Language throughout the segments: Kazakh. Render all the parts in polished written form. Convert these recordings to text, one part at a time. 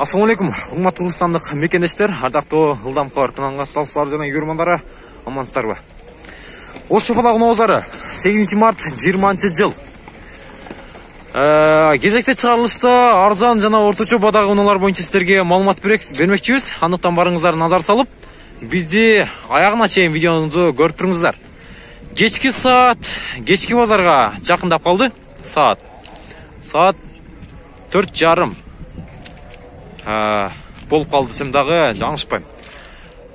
Assalamu alaikum, урматтуу Кыргызстандык мекендештер, ардактуу Ылдам Кабар каналына катталуучулар жана көрөрмандар, амансыздарбы? Ош шапалак оозары 8 март 20-жыл. Кезекте чыгарылышта арзан жана орточо баадагы унаалар боюнча сиздерге маалымат бермекчибиз. Андыктан барыңыздар назар салып, бизди аягына чейин видеону көрүп туруңуздар. Кечки базарга жакындап калды. Саат 4:30 болуп калды десем дагы жаңылышпайм.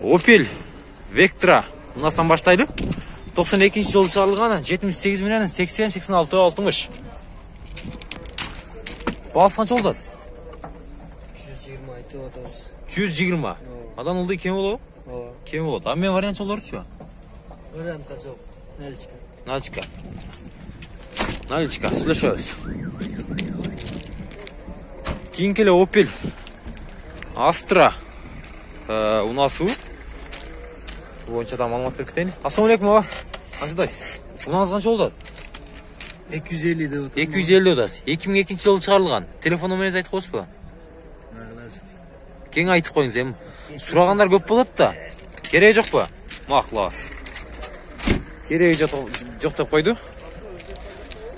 Opel Vectra унасынан баштайлы. 92-жылы чыгарылган, 78 менен 80, 86, 60. Баасы канча болду? 120 айтып атабыз. 120. Адан ылдый кем болобу? Ооба. Кем болот. А мен вариантчыларчу? Вариантка жок. Наличка, слышаюсь. Кийинки эле Opel Astra унасуу боюнча да маалымат берип кетейин. Ассаламу алейкум ага. Кантайсыз? Унаңыз канча болду? 250 деп атам. 250 одас. 2002-жылы чыгарылган. Телефон номеринизди айтып коесузбу? Кең айтып коюңуз эми. Сурагандар көп болот да. Кереги жокпу? Макул. Кереги жок деп койду.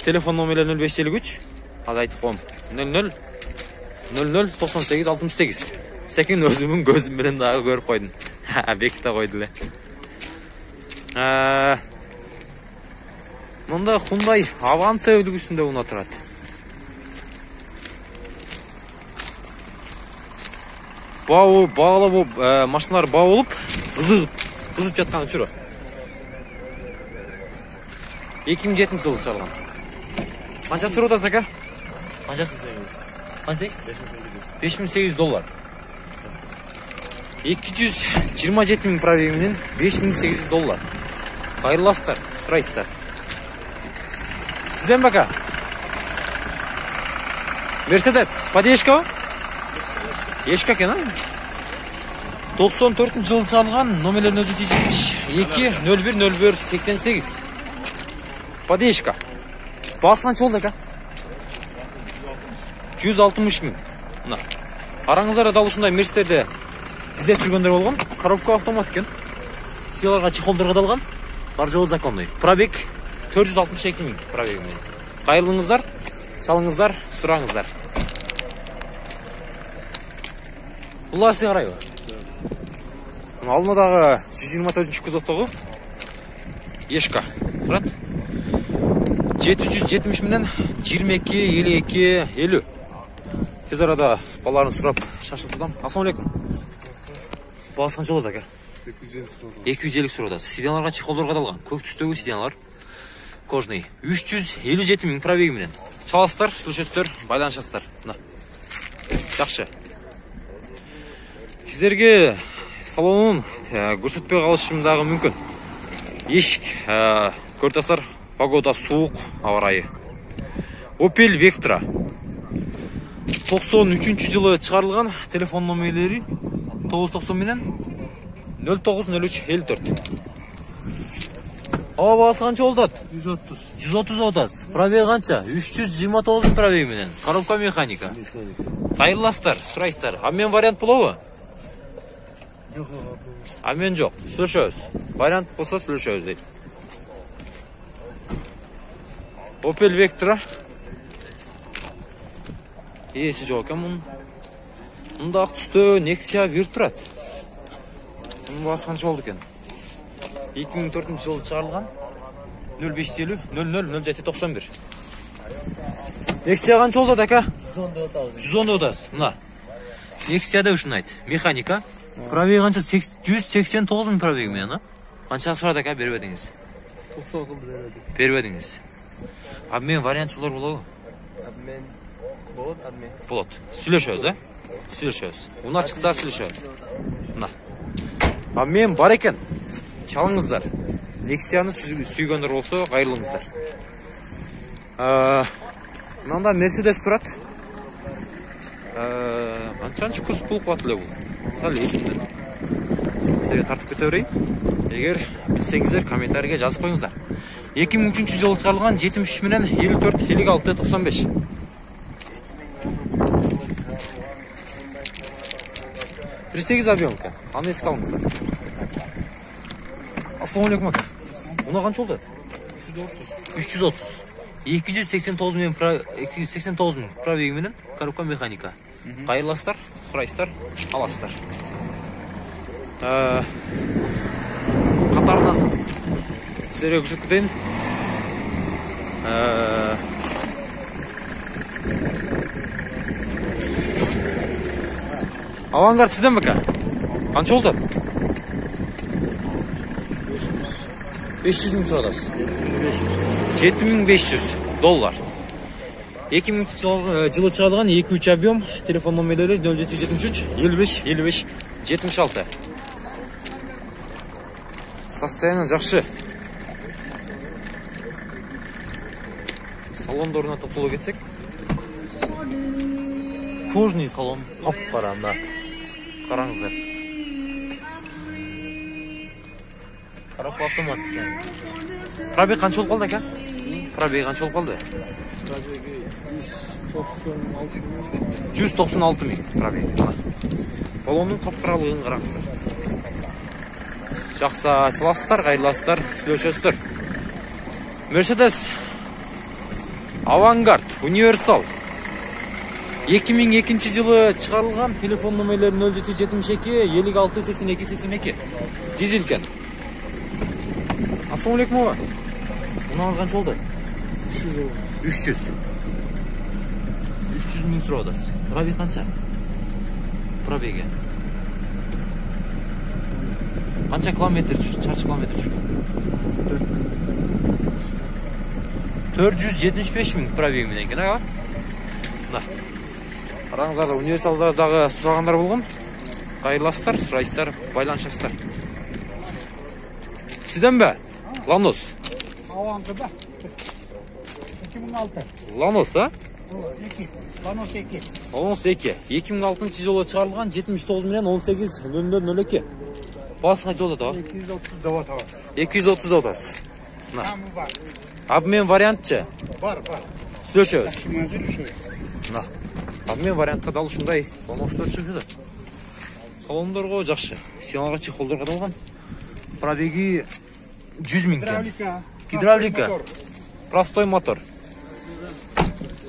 Телефон номери 0553. Азыр айтып коем. 00 98 68. Секин өзүмүн көзүм менен дагы көрүп койдум. Беките койду эле. Мында Hyundai Avante үлгүсүндө уна турат. Багалап машиналар баа болуп, кызып жаткан учуру. 2007-жылы чыгарылган. Канча суруда ака? Канчасы? Канча дейсиз? $5800. 227 миң пробеги менен $5800. Кайрыласыздар, сурайсыздар. Сизден бака? Mercedes, поддержка? Ешка экен, а? 94-жылы чыгарылган, номерлер 472 01 88. Поддержка. Баасы канча болду ака? 160 миң. Мына. Караңыздар дал ушундай мерстерде издеп жүргөндөр болгон. Коробка автомат экен. Силарга чехолдорго далган. Бар жолу законный. Пробег 462 миң пробеги менен. Кайрылыңыздар, чалыңыздар, сураңыздар. Булар сизге карайбы? Алдыдагы 124-чү кузовтогу Ешка. Турат. 770 менен 22 52 50. Тез арада баларын сурап шашылып турдум. Ассаламу алейкум. Баасы канча болот ака? 250 сурада. Сиденларга чехолдорго далган. Көк түстөгү сиденлар. Кожный. 357 миң пробеги менен. Чаласыздар, сүйлөшөсүздөр, байланышасыздар. Мына. Жакшы. Сиздерге салонун көрсөтпөй калышым дагы мүмкүн. Эшик, көртасар, погода суук, аба ырайы. Opel Vectra 93-жылы чыгарылган, телефон номерлери 990 менен 0903 54. Баасы канча болду? 130 одас. Пробеги канча? 329 пробеги менен. Коробка механика. Кайрыласыздар, сурайсыздар. А мен вариант болобу? Жок. А мен жок. Сүйлөшөбүз. Вариант болсо сүйлөшөбүз дейт. Opel Vectra. Ээси жок экен мунун. Мында ак түстө Nexia Vir турат. Мунун баасы канча болду экен? 2004-жылы чыгарылган. 0550 00 07 91. Nexia канча болду ака? 110 одас. Мына. Nexia ушунайт. Механика. Пробеги канча? 189 миң пробеги менен, а? Канча сурады ака, бербедиңиз? 90 бербедиңиз. Обмен вариантчылар болобу? Обмен болот, обмен. Болот. Сүйлөшөбүз, а? Сүйлөшөбүз. Уна чыкса сүйлөшөбүз. Мына. Обмен бар экен. Чалыңыздар. Nexia-ны сүйгөндөр болсо, кайрылыңыздар. Мында Mercedes турат. Канчанчы куз болуп калат эле бул? Сал эсимден. Сизге тартып кете берейин. Эгер билсеңиздер, комментарийге жазып коюңуздар. 2003-жылы чыгарылган 73 менен 54 56 95. 1.8 объемка. Аны еске алыңыздар. Ассалаумалейкум ака. Мына қанша болды? 330. 289 мен 289 мен пробеги менен коробка механика. Кайырластар, сурайсыздар, аласыздар. Қатарынан сіздерге көрсетіп кетейін. Авангард сізден бе? Қанша болды? 500 мың сұрадасыз. 7500 доллар. 2000 жылы шығарылған 2-3 объем. Телефон номерлері 0773 55 55 76. Состояние жақсы. Салондорына тоқталып кетсек. Кожный салон, қап-қара мына. Қараңыздар. Коробка автомат екен. Пробег қанша болып қалды ака? Пробег қанша болып қалды? 196 мың пробег. Балонның қап-қаралығын қараңыздар. Жақсы сыласыздар, қайырласыздар, сөйлесесіздер. Mercedes Avangard Universal 2002 жылы шығарылған. Телефон номерлері 0772 56 82 82. Дизель екен. Ассалаумалейкум аға. Мынаңыз қанша болды? 300 мың сұрадасыз. Пробег қанша? Пробеги қанша километр жүрген? Шаршы километр жүрген? 475 мың пробеги менен екен аға. Қараңыздар, универсалдардағы сұрағандар болған. Қайырласыздар, сұрайсыздар, байланышасыздар. Сізден бе? Ланос. Авангарда 2006. Ланос, а? Ланос 2. Ланос 2. 2006 жылы шығарылған 79 менен 18.0002. Басы қанша жолда да? 230 да отабыз. 230 отасыз. Тамы бар. Обмен вариантчы? Бар. Сөйлешеміз. Мәзіл үші. Обмен вариантқа дал ушундай Ланостор шығды. Салондорго жақсы. Синалға чехолдорға далған. Пробеги 100 мың кен. Гидравлика. Простой мотор.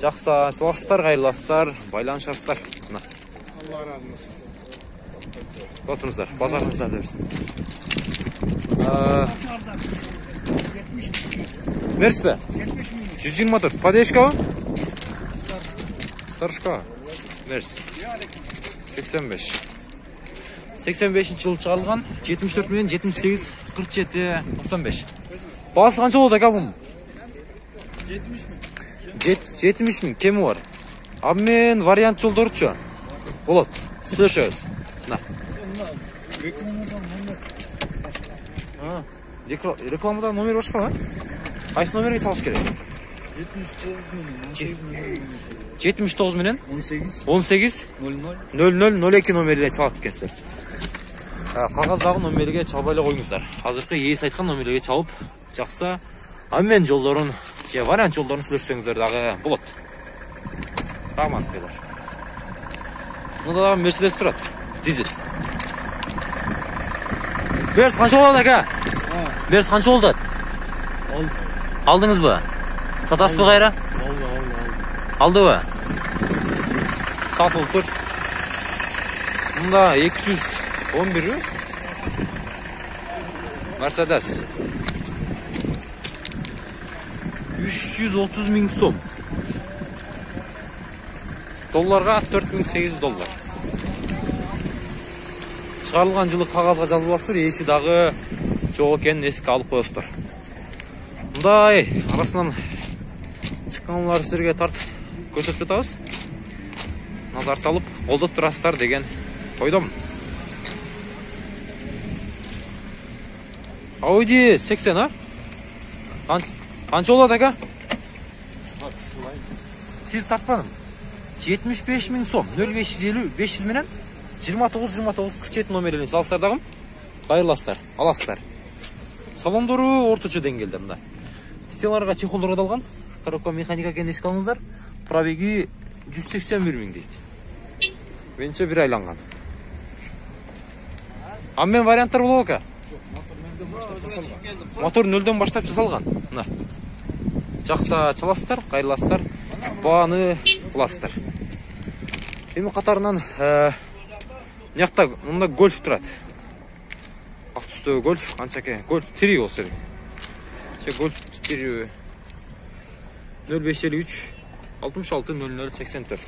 Жақсы, сыласыздар, қайырласыздар, байланышасыздар. Алла разы болсын. Отырыңыздар, базарыңыздар дебірсін. Мерс бе? 124. Подешка ба? Старушка. Мерс. 85. 85 жылы шығарылған. 74 мен 78, 47, 95. Басы қанша болды ака бұның? 70 мың. Кемі бар? Обмен вариант жолдары чо? Болады. Сөйлешеміз. Рекламада номер башқа ма? Қайсы номерге салыш керек? 79 менен 18 00 02 номерге чалат екенсіздер. Қағаздағы номерге чалбайлы қойыңыздар. Қазіргі есі айтқан номерге чалып, жақсы обмен жолдарын, вариант жолдарын сөйлесеңіздер дағы болады. Рахмат бейлер. Мұнда дағы Mercedes тұрады. Дизель. Берс қанша болды ака? Берс қанша болды? Алдыңыз ба? Сатасыз ба қайра? Алды ба? Сатылып тұр. Мұнда 211 Mercedes 330 мың сом. Долларға 4800 доллар. Шығарылған жылы қағазға жазылып тұр, есі дағы жоқ екенін еске алып қойыстыр. Мұндай арасынан шыққанлар сіздерге тартып көрсетіп жатамыз. Назар салып, қолдап тұрасыздар деген ойдамын. Audi 80, а? Қанша болады ака? Сіз тартпадым. 75 мың сом, 0550 500 менен 29-29-47 номерлерін салыстардағым. Қайырласыздар, аласыздар. Салондоры орточо деңгелде мында. Стелларға чехолдарға далған. Коробка механика екен еске алыңыздар. Пробеги 181 мың дейді. Менше бір айланған. Аммен варианттар болуп ака. Мотор нөлдөн баштап жасалган. Мына. Жакса чаласыздар, кайрыласыздар. Бааны кыласыздар. Эми катарынан мынакта мында гольф турат. Ак түстөгү гольф канчаке? Гольф 3 болсо керек. Гольф 4 0553 66 00 84.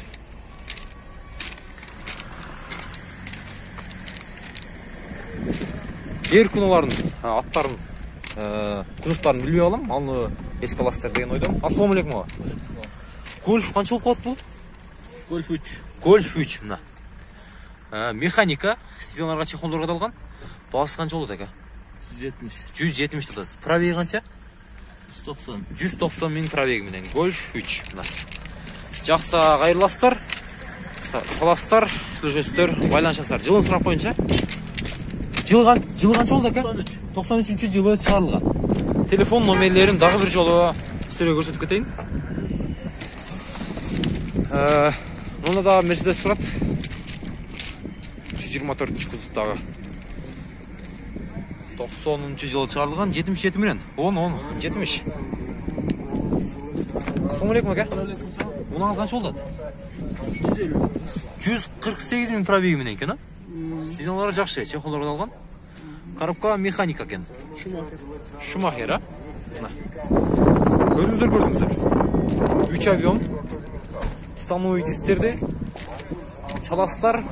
Жер күнөлөрүнүн аттарын, кузуктарын билбей алам. Аны эске аласыздар деген ойдом. Ассаламу алейкум ага. Гольф канча болуп калат бул? Golf 3. Гольф 3 мына. Механика, сиденларга чехолдор кадалган. Баасы канча болот ака? 170. 170 тотасыз. Пробеги канча? 190. 190 миң пробеги менен Гольф 3 мына. Жакса кайрыласыздар, саласыздар, сүйлөшөсүздөр, байланышасыздар. Жылын сурап коюнча. Жылы канча болду ака? 93 жылы чыгарылган. Телефон номерлерин дагы бир жолу сиздерге көрсөтүп кетейин. Мында да Mercedes турат. 124 кузуктагы. 90 жылы чыгарылган, 77 менен. 10 70. Ассаламу алейкум ака. Мунаңыз канча болду? 148 миң пробеги менен экен, а? Сигналдары жакшы, чехолдор кадалган. Коробка механика экен. Шумахер, а? Мына. Өзүңүздөр көрдүңүздөр. 3 объем. Титановый дистерди. Чаласыздар,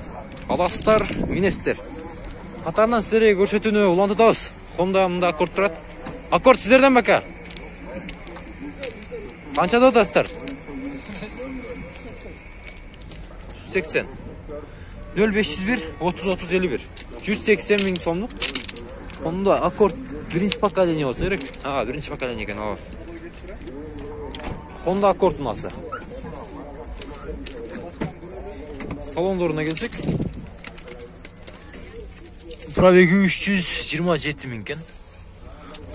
аласыздар, минесиздер. Катарынан сиздерге көрсөтүүнү улантабыз. Honda мында аккорд турат. Аккорд сиздерден бака? Канчада атасыздар? 180. 0501 30 30 51. 180 миң сомдук. Honda аккорд биринчи поколение болсо керек. Биринчи поколение экен, ооба. Honda аккорд унасы. Салондоруна келсек. Пробеги 327 миң экен.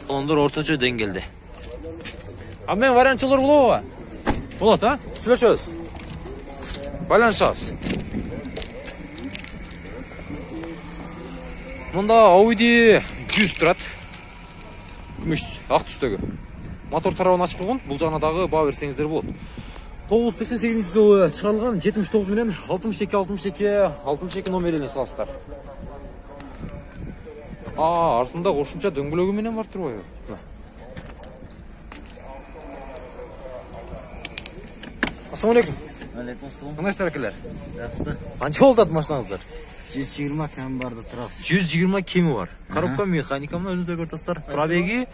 Салондор орточо деңгээлде. Мен вариантчылар болобу? Болот, а? Сүйлөшөбүз. Байланышабыз. Мында Audi 100 турат. Күмүш, ак түстөгү. Мотор тарабын ачып койгон. Бул жагына дагы баа берсеңиздер болот. 988 жылы чыгарылган 79 менен 62 номерлерин саласыздар. Артында кошумча дөңгөлөгү менен бар турбайбы? Ассаламу алейкум. Алейкум ассалам. Кандайсыздар акелер? Жакшы. Канча болот ат машинаңыздар? 120 кем барды турасыз. 120 кеми бар. Коробка механика менен өзүңүздөр көрүп атасыздар. Пробеги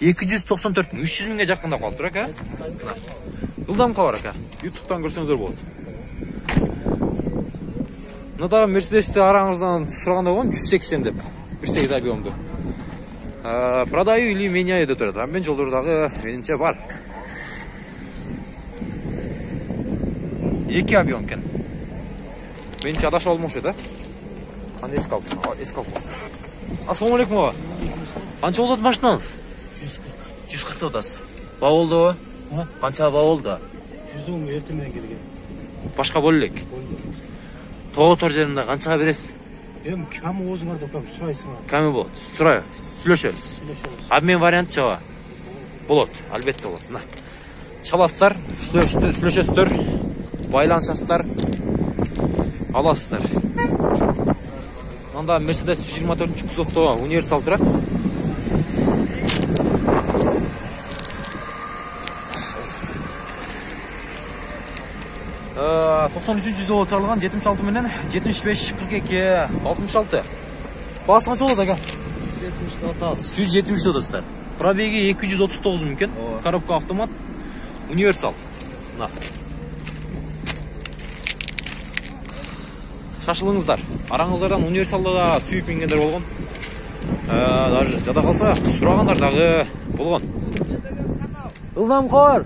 294 миң, 300 миңге жакындап калыптыр ака. Ылдамка бар ака. YouTube'дан көрсөңүздөр болот. Мында Mercedes'ти араңыздан сураганда болгон 180 деп. 1.8 объемду. Продаю или меняю деп турат. Мен жолдордагы менимче бар. 2 объем экен. Менимче адашып алмакчы да. Кандай эске алыпсың? Ассаламу алейкум ага. Канча болот машинаңыз? 140 деп атасыз. Ба болдубу? Канча ба болду? 110 эртең менен келген. Башка боло элек. Тоотор жеринде канчага бересиз? Эми кем өзүңөр деп сурайсыңар. Кеми болот? Сурай, сүйлөшөбүз. Обмен вариант чаба. Болот, албетте болот. Мына. Чаласыздар, сүйлөшөсүздөр, байланышасыздар, аласыздар. Мында Mercedes 124 кузовто универсал турат. Э, 93 жылы чыгарылган 76 менен 75 42 66. Баасы канча болот ака? 170 атасыздар. Пробеги 239 миң экен. Коробка автомат, универсал. Мына. Шашылыңыздар. Араңыздардан универсалда сүйүп мингендер болгон. Даже жада калса сурагандар дагы болгон. Ылдам кор.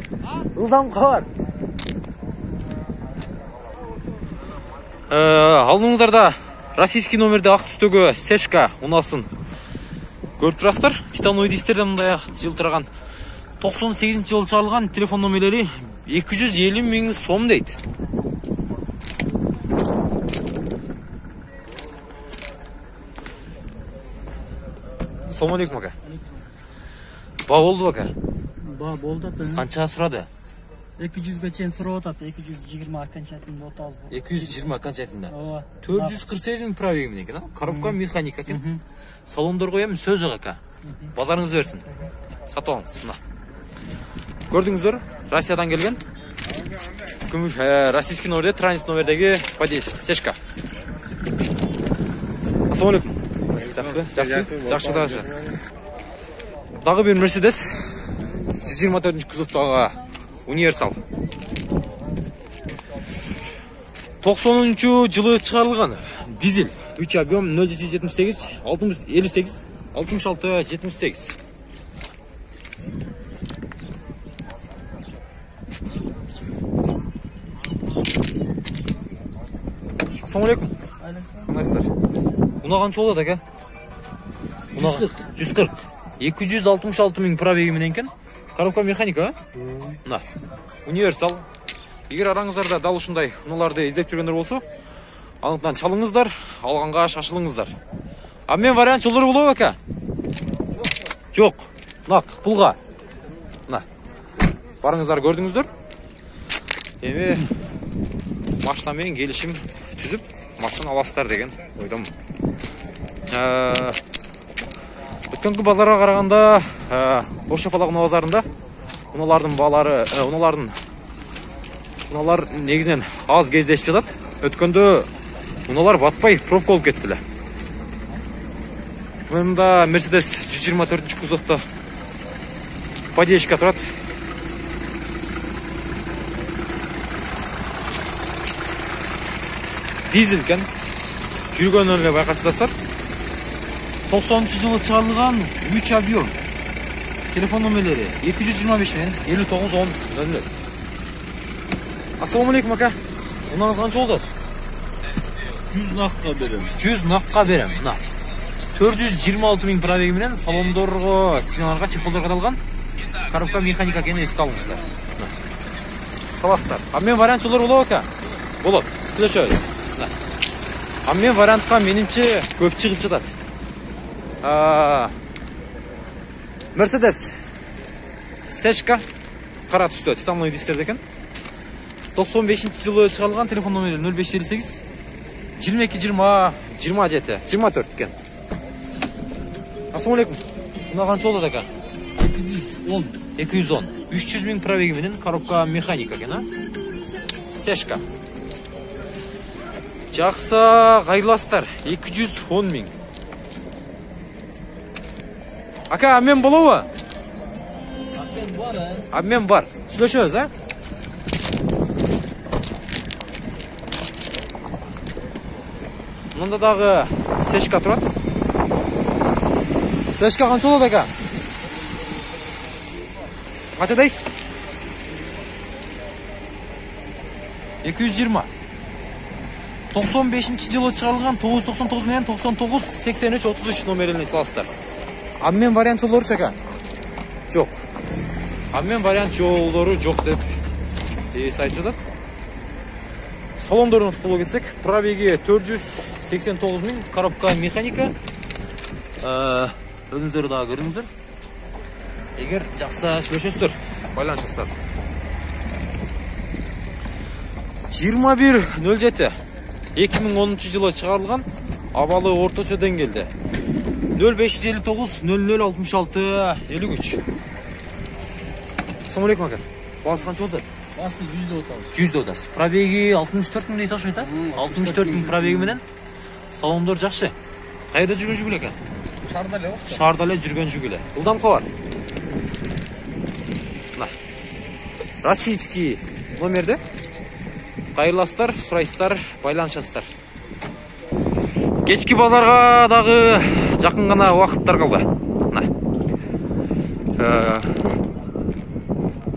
Алдыңыздарда российский номерде ак түстөгү Сешка унасын көрүп турасыздар. Титановый дистерден мындай жылтыраган 98 жылы чыгарылган, телефон номерлери 250 миң сом дейт. Assalamualaikum aka. Ба болду aka. Ба болды ата. Qancha suradi? 200 чейин сурап атат. 220 окончательно отабыз. 220 окончательно. Ооба. 448 миң пробеги менен экен, коробка механика экен. Салондорго эми сөз жок ака. Базарыңыз берсин. Сатып алыңыз. Мына. Көрдүңүздөр? Россиядан келген. Российский номерде, транзит номердеги подъезд, Сешка. Assalamualaikum. Жақсы. Дагы бир Mercedes 124 кузовтагы универсал. 90 жылы чыгарылган дизель 3 объем 0,78 658 66 78. Assalamualaikum. Qandaysыздар? Мына канча болот ака? 140. 266 миң пробеги менен экен. Коробка механика, мына. Универсал. Эгер араңыздарда дал ушундай уналарды издеп жүргөндөр болсо, аныкынан чалыңыздар, алганга шашылыңыздар. А мен вариант жолдору болобу ака? Жок. Нак, пулга. Мына. Барыңыздар, көрдүңүздөр. Эми машина менен келишим түзүп, машина аласыздар деген ойдомун. Өткөнкү базарга караганда, Ош Шапалак базарында уналардын баалары, уналар негизинен аз кездешип жатат. Өткөндө уналар батпай пробка болуп кеттиле. Мында Mercedes 124 кузовто подъездка турат. Дизель екен. Жүргөнүн эле байкап жатасыздар. 90-жылы чыгарылган 3 объем. Телефон номерлери 225 менен 591000. Assalamualaikum aka. Унаңыз канча болду? 100 накка берем. 100 накка берем. Мына. 426 миң пробеги менен салондорго, сигналдарга, чехолдорго каталган. Коробка механика экенин эске алыңыздар. Саластар. А мен вариант жолдор болобу ака? Болот. Сүйлөшөбүз. А мен вариантка менимче көп чыгып жатат. Mercedes Сешка кара түстө титановый дистерде экен. 95-жылы чыгарылган, телефон номери 0558 22 20 27 24 экен. Assalamualaikum. Мына канча болот ака? 210. 300 миң пробеги менен коробка механика экен, а? Сешка. Жақсы, кайрыласыздар. 210 миң. Ака, обмен болобу? Обмен бар, Обмен бар. Сүйлөшөбүз, а? Мында дагы Сешка турат. Сешка канча болот ака? Канча дейсиз? 220. 95-жылы чыгарылган 999 менен 99 83 33 номерлерин саласыздар. Обмен вариант жолдору ака? Жок. Обмен вариант жолдору жок деп айтып жатат. Салондорун тукталып кетсек, пробеги 489 миң, коробка механика. Өзүңүздөр дагы көрдүңүздөр. Эгер жакса сүйлөшөсүздөр, байланышасыздар. 2107 2010-жылы чыгарылган, абалы орточо деңгээлде. 0559 0066 53. Assalamualaikum aka. Басы канча болду? Басы 100 да отабыз. 100 да отасыз. Пробеги 64 миң дейт окшойт, а? 64 миң пробеги менен салондор жакшы. Кайда жүргөн жүгүл экен? Шарда эле. Шаарда эле жүргөн жүгүлө. Ылдамка бар. Мына. Российский номерде кайрыласыздар, сурайсыздар, байланышасыздар. Кечки базарга дагы жакын гана убакыттар калды. Мына.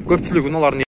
Көпчүлүк уналардын